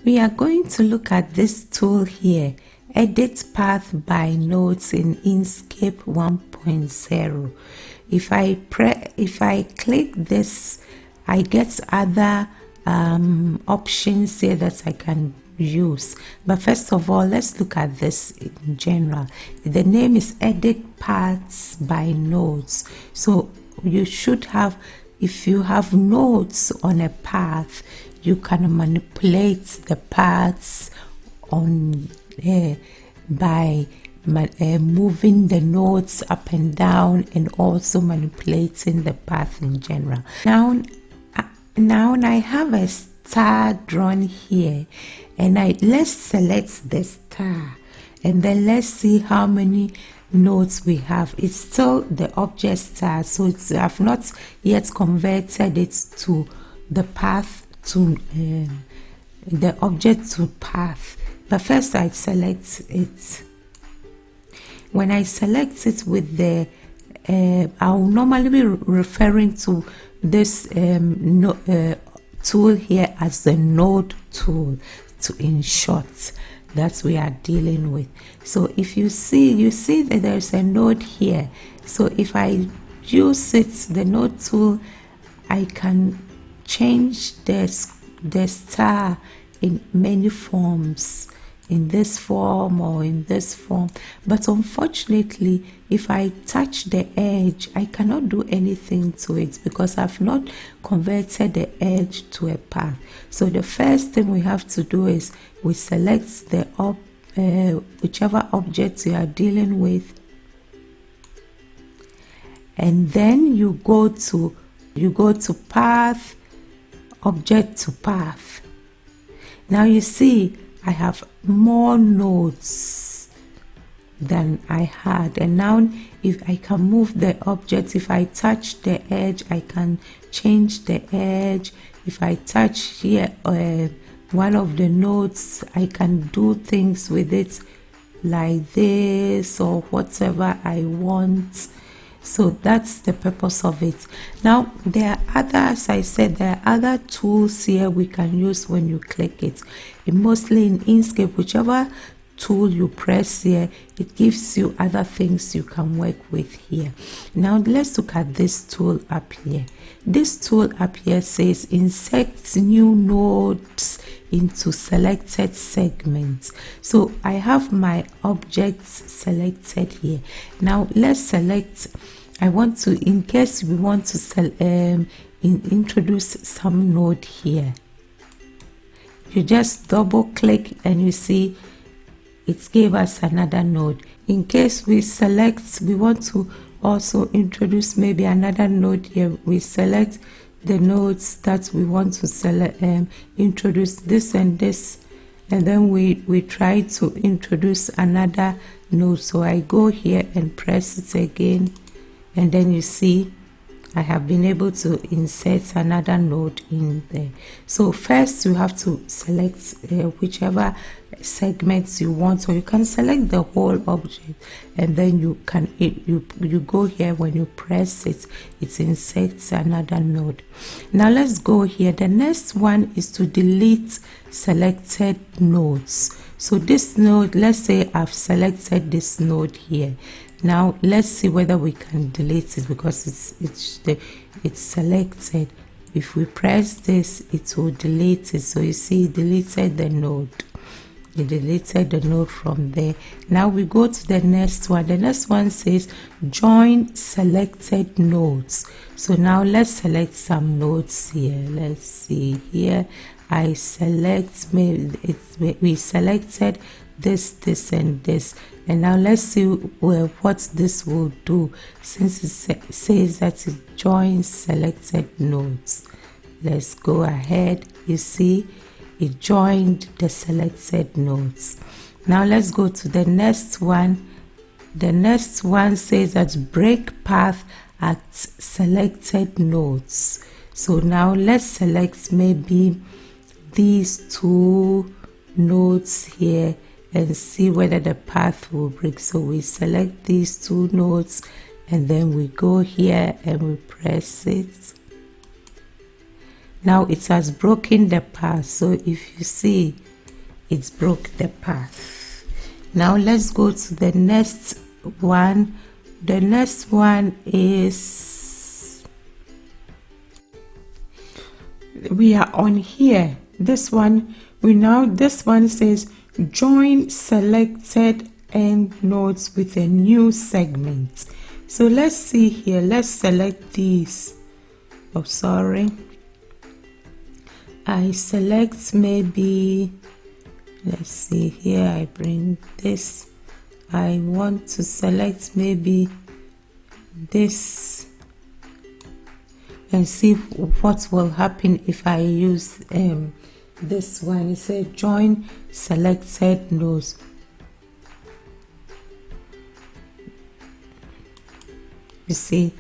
We are going to look at this tool here, Edit Path by Nodes in Inkscape 1.0. If I click this, I get other options here that I can use. But first of all, let's look at this in general. The name is Edit Paths by Nodes. So you should have, if you have nodes on a path, you can manipulate the paths on by moving the nodes up and down, and also manipulating the path in general. Now I have a star drawn here, and let's select the star, and then let's see how many nodes we have. It's still the object star, so I've not yet converted it to the path, to the object to path. But first I select it. When I select it with the I'll normally be referring to this tool here as the node tool, in short, that we are dealing with. So if you see that there's a node here. So if I use it, the node tool, I can change the star in many forms, in this form or in this form. But unfortunately, if I touch the edge, I cannot do anything to it because I've not converted the edge to a path. So the first thing we have to do is we select the whichever object you are dealing with, and then you go to path, object to path. Now you see I have more nodes than I had, and now if I can move the object, if I touch the edge, I can change the edge. If I touch here one of the nodes, I can do things with it like this or whatever I want. So that's the purpose of it. Now there are other, as I said, there are other tools here we can use when you click it. And mostly in Inkscape, whichever tool you press here, it gives you other things you can work with here. Now let's look at this tool up here. This tool up here says insert new nodes into selected segments. So I have my objects selected here. Now let's select, I want to, in case we want to introduce some node here, you just double click and you see it gave us another node. In case we select, we want to also introduce maybe another node here, we select the nodes that we want to select, introduce this and this, and then we try to introduce another node. So I go here and press it again, and then you see I have been able to insert another node in there. So first you have to select whichever segments you want, or you can select the whole object, and then you can you go here. When you press it, it inserts another node. Now let's go here. The next one is to delete selected nodes. So this node, let's say I've selected this node here. Now let's see whether we can delete it, because it's selected. If we press this, it will delete it. So you see, it deleted the node. It deleted the node from there. Now we go to the next one. The next one says join selected nodes. So now let's select some nodes here. Let's see here. I select, we selected this and this, and now let's see what this will do, since it says that it joins selected nodes. Let's go ahead. You see, it joined the selected nodes. Now let's go to the next one. The next one says that break path at selected nodes. So now let's select maybe these two nodes here and see whether the path will break. So we select these two nodes, and then we go here and we press it. Now it has broken the path. So if you see, it broke the path. Now let's go to the next one. The next one is, we are on here. This one, this one says join selected endnotes with a new segment. So let's see here. Let's select these. Oh, sorry. I select maybe, let's see here. I bring this. I want to select maybe this and see what will happen if I use this one. It said join selected nodes. You see,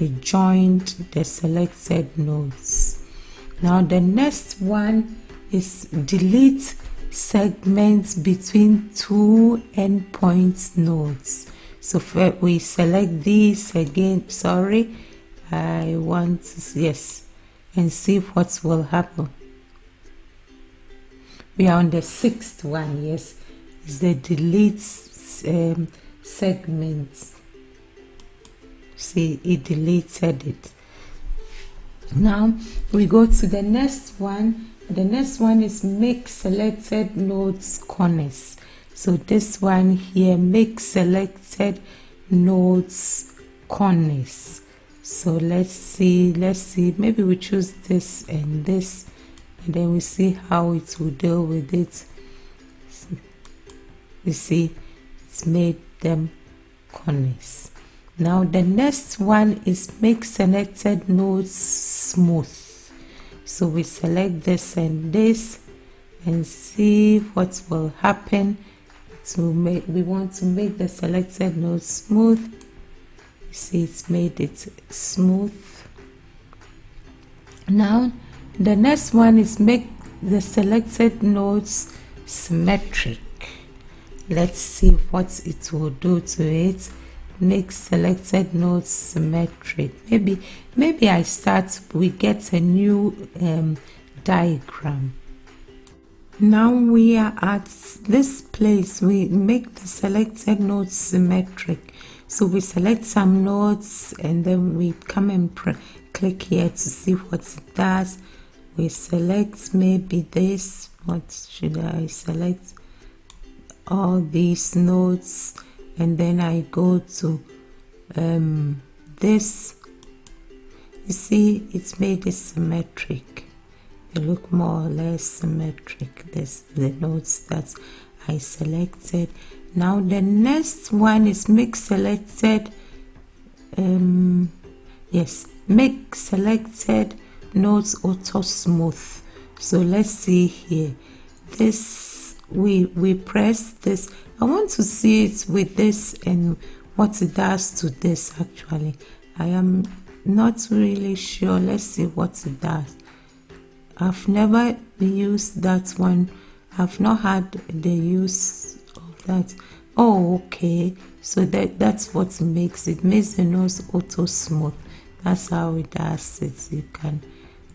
it joined the selected nodes. Now the next one is delete segments between two endpoint nodes. So we select these again. Sorry, I want to, yes, and see what will happen. We are on the sixth one. Yes, is the delete segments. See, it deleted it. Now we go to the next one. The next one is make selected nodes corners. So this one here, make selected nodes corners. So let's see, maybe we choose this and this, and then we see how it will deal with it. You see, it's made them corners. Now the next one is make selected nodes smooth. So we select this and this and see what will happen. We want to make the selected node smooth. You see, it's made it smooth. Now the next one is make the selected nodes symmetric. Let's see what it will do to it. Make selected nodes symmetric. Maybe I start, we get a new diagram. Now we are at this place. We make the selected nodes symmetric. So we select some nodes and then we come and click here to see what it does. We select maybe this. What should I select? All these nodes. And then I go to this. You see, it's made it symmetric. They look more or less symmetric. This the nodes that I selected. Now the next one is make selected. Make selected nodes auto smooth. So let's see here. This we press this. I want to see it with this and what it does to this. Actually, I am not really sure. Let's see what it does. I've never used that one. I've not had the use of that. Oh, okay. So that's what makes the nose auto smooth. That's how it does it. You can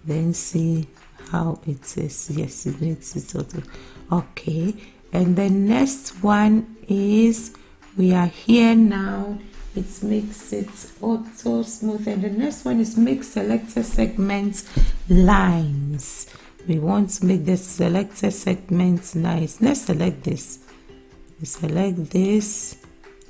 then see how it is. Yes, it makes it auto. Okay. And the next one is, we are here now. It makes it auto smooth. And the next one is make selected segments lines. We want to make the selected segments lines. Let's select this. We select this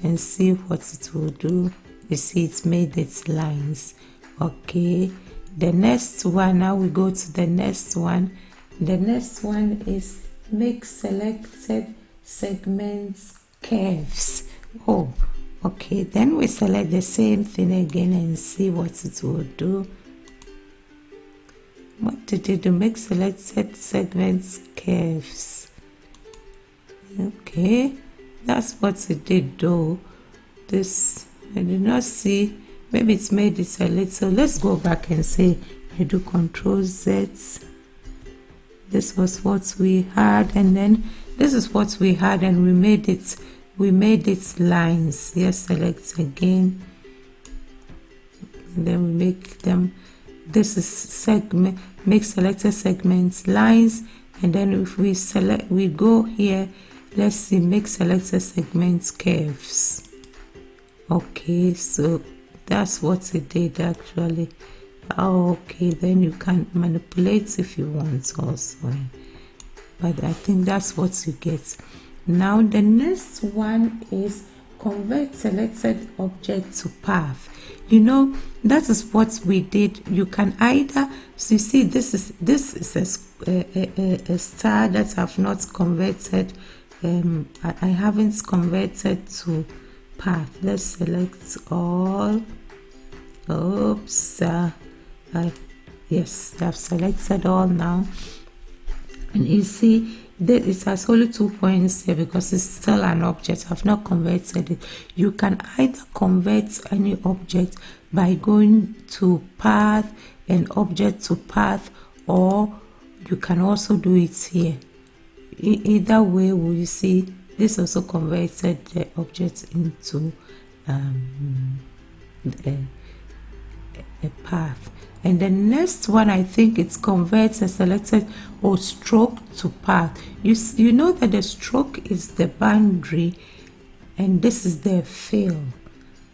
and see what it will do. You see, it's made its lines. Okay. The next one, now we go to the next one. The next one is make selected segments curves. Oh, okay. Then we select the same thing again and see what it will do. What did it do? Make selected segments curves. Okay, that's what it did though. This, I did not see. Maybe it's made it a little. Let's go back and say I do Control Z. This was what we had, and then this is what we had, and we made it lines. Yes, select again, and then we make them. This is segment, make selected segments lines, and then if we select, we go here, let's see, make selected segments curves. Okay, so that's what it did actually. Okay, then you can manipulate if you want also, but I think that's what you get. Now the next one is convert selected object to path. You know, that is what we did. You can either, so you see, this is a star that I've not converted. I haven't converted to path. Let's select all. Oops, yes, I've selected all now, and you see that it has only 2 points here because it's still an object. I've not converted it. You can either convert any object by going to path and object to path, or you can also do it here. Either way, we see this also converted the object into a path. And the next one, I think it's converts a selected or stroke to path. You know that the stroke is the boundary and this is the fill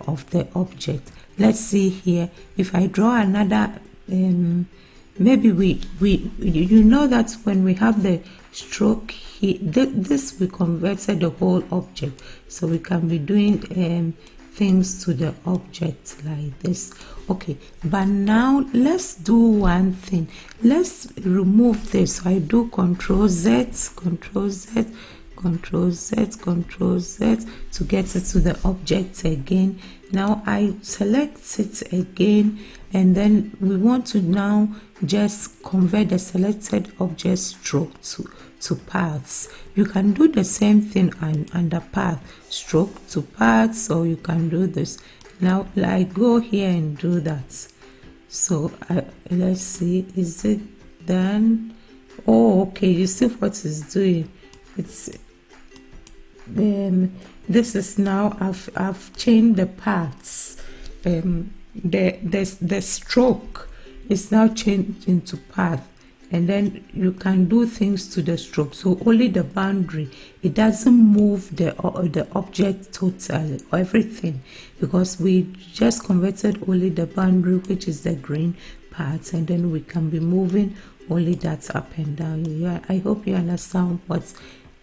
of the object. Let's see here, if I draw another, maybe you know that when we have the stroke here, this we converted the whole object, so we can be doing things to the object like this. Okay, but now let's do one thing. Let's remove this. So I do Control Z, Control Z, Control Z, Control Z to get it to the object again. Now I select it again, and then we want to now just convert the selected object stroke to paths. You can do the same thing under path, stroke to paths, or you can do this. Now I go here and do that. So let's see, is it done? Oh, okay, you see what it's doing. It's this is now, I've changed the paths. The stroke is now changed into path, and then you can do things to the stroke. So only the boundary, it doesn't move the object totally, everything, because we just converted only the boundary, which is the green part, and then we can be moving only that up and down. Yeah, I hope you understand what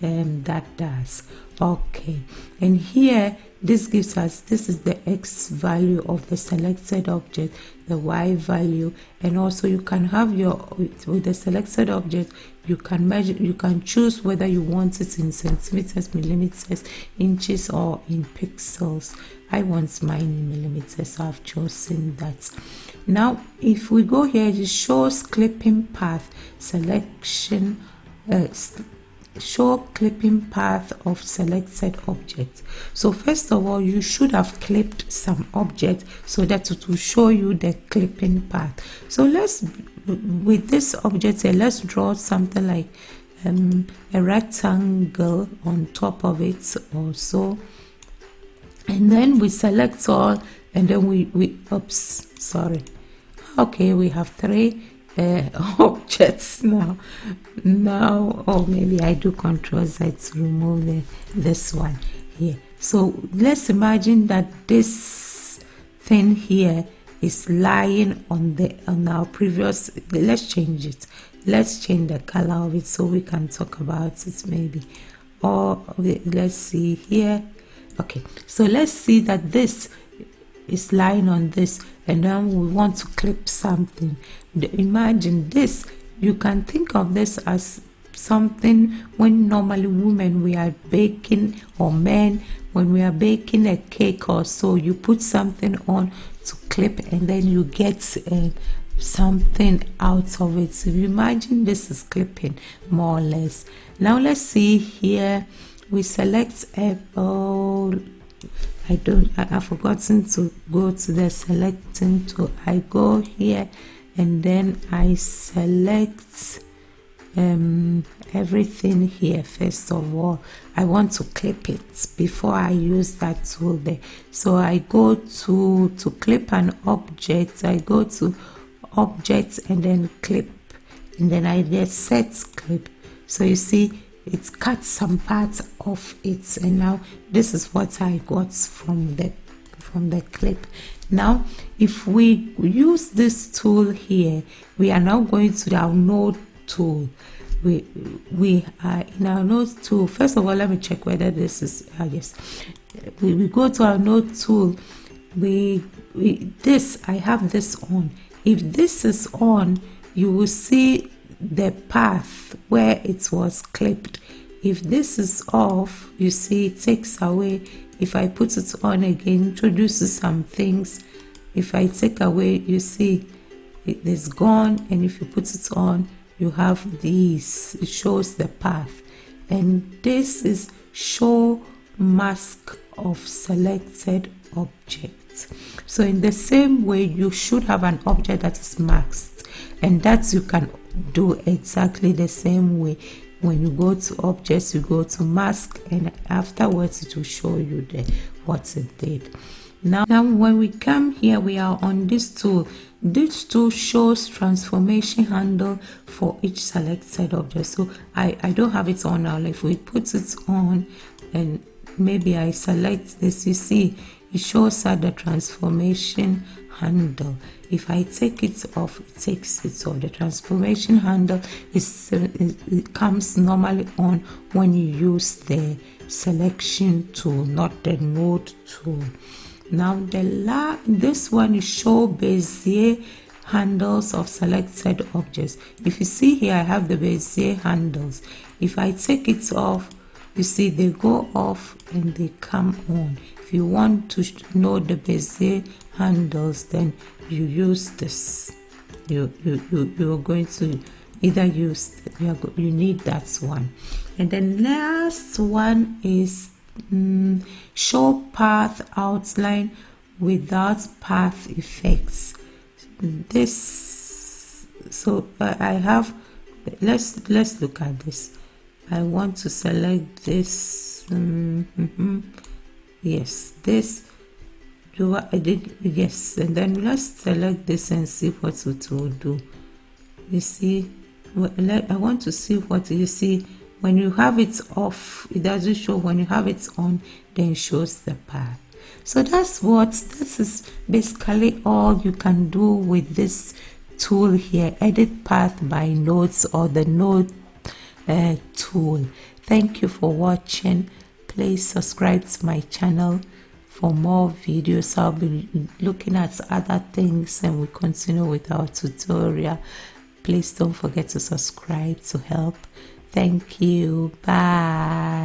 that does. Okay, and here this gives us, this is the X value of the selected object, the Y value, and also you can have your, with the selected object, you can measure, you can choose whether you want it in centimeters, millimeters, inches, or in pixels. I want mine in millimeters, so I've chosen that. Now if we go here, it shows clipping path selection, show clipping path of selected object. So first of all, you should have clipped some object so that it will show you the clipping path. So let's, with this object here, let's draw something like a rectangle on top of it also, and then we select all, and then we oops, sorry. Okay, we have 3 objects now. Oh, maybe I do Control Z to remove this one here. So let's imagine that this thing here is lying on our previous. Let's change it. Let's change the color of it so we can talk about it maybe. Or let's see here. Okay, so let's see that this is lying on this, and then we want to clip something. Imagine this, you can think of this as something when normally women, we are baking, or men, when we are baking a cake or so, you put something on to clip, and then you get something out of it. So imagine this is clipping, more or less. Now let's see here, we select I've forgotten to go to the selecting tool. I go here and then I select everything here. First of all, I want to clip it before I use that tool there. So I go to clip an object. I go to object and then clip, and then I get set clip. So you see, it cuts some parts of it, and now this is what I got from the clip. Now if we use this tool here, we are now going to our node tool. We are in our node tool. First of all, let me check whether this is yes. We go to our node tool. This, I have this on. If this is on, you will see the path where it was clipped. If this is off, you see it takes away. If I put it on again, introduces some things. If I take away, you see it is gone. And if you put it on, you have these. It shows the path. And this is show mask of selected objects. So in the same way, you should have an object that is masked, and that you can do exactly the same way. When you go to objects, you go to mask, and afterwards it will show you what it did. Now when we come here, we are on this tool. This tool shows transformation handle for each selected object. So I don't have it on now. If we put it on and maybe I select this, you see it shows us the transformation handle. If I take it off, it takes it off. The transformation handle it comes normally on when you use the selection tool, not the node tool. Now this one is show Bezier handles of selected objects. If you see here, I have the Bezier handles. If I take it off, you see they go off and they come on. If you want to know the Bezier handles, then you use this. You are going to either use you need that one. And the last one is show path outline without path effects. This, so I have, let's look at this. I want to select this. Yes, this. I did, yes, and then let's select this and see what it will do. You see, I want to see what you see. When you have it off, it doesn't show. When you have it on, then it shows the path. So this is basically all you can do with this tool here. Edit path by nodes or the node tool. Thank you for watching. Please subscribe to my channel for more videos. I'll be looking at other things and we continue with our tutorial. Please don't forget to subscribe to help. Thank you. Bye.